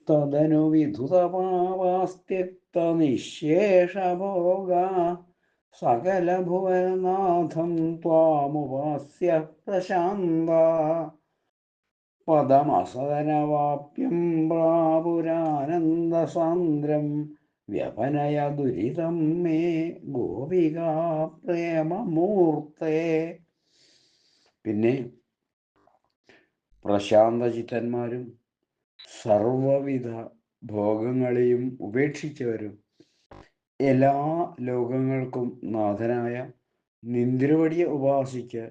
തദനു വിധുതപാവാസ്ത്യക്തനിശേഷഭോഗ സകലഭുവനാഥം ത്വാമുപാസ്യ പ്രശാന്ത പദമസദനവാപ്യം പ്രാപുരാനന്ദസാന്ദ്രം വ്യപനയ ദുരിതം മേ ഗോപികാ പ്രേമമൂർത്തേ. പിന്നെ പ്രശാന്തചിത്തന്മാരും സർവവിധ ഭോഗങ്ങളെയും ഉപേക്ഷിച്ചവരും എല്ലാ ലോകങ്ങൾക്കും നാഥനായ നിന്ദ്രവടിയെ ഉപാസിച്ച്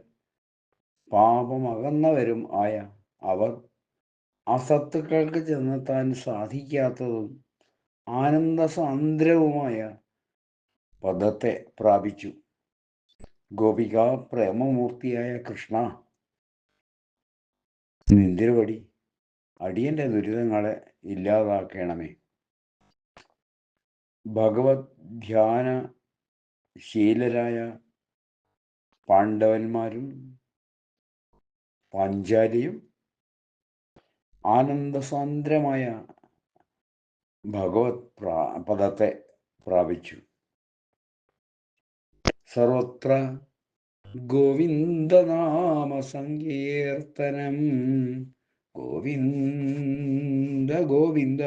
പാപമകന്നവരും ആയ അവർ അസത്തുക്കൾക്ക് ചെന്നെത്താൻ സാധിക്കാത്തതും ആനന്ദസാന്ദ്രവുമായ പദത്തെ പ്രാപിച്ചു. ഗോപികാ പ്രേമമൂർത്തിയായ കൃഷ്ണ, നിന്ദ്രവടി അടിയന്റെ ദുരിതങ്ങളെ ഇല്ലാതാക്കണമേ. ഭഗവത് ധ്യാന ശീലരായ പാണ്ഡവന്മാരും പാഞ്ചാലിയും ആനന്ദസാന്ദ്രമായ ഭഗവത് പദത്തെ പ്രാപിച്ചു. സർവത്ര ഗോവിന്ദനാമ സങ്കീർത്തനം. ഗോവിന്ദ ഗോവിന്ദ.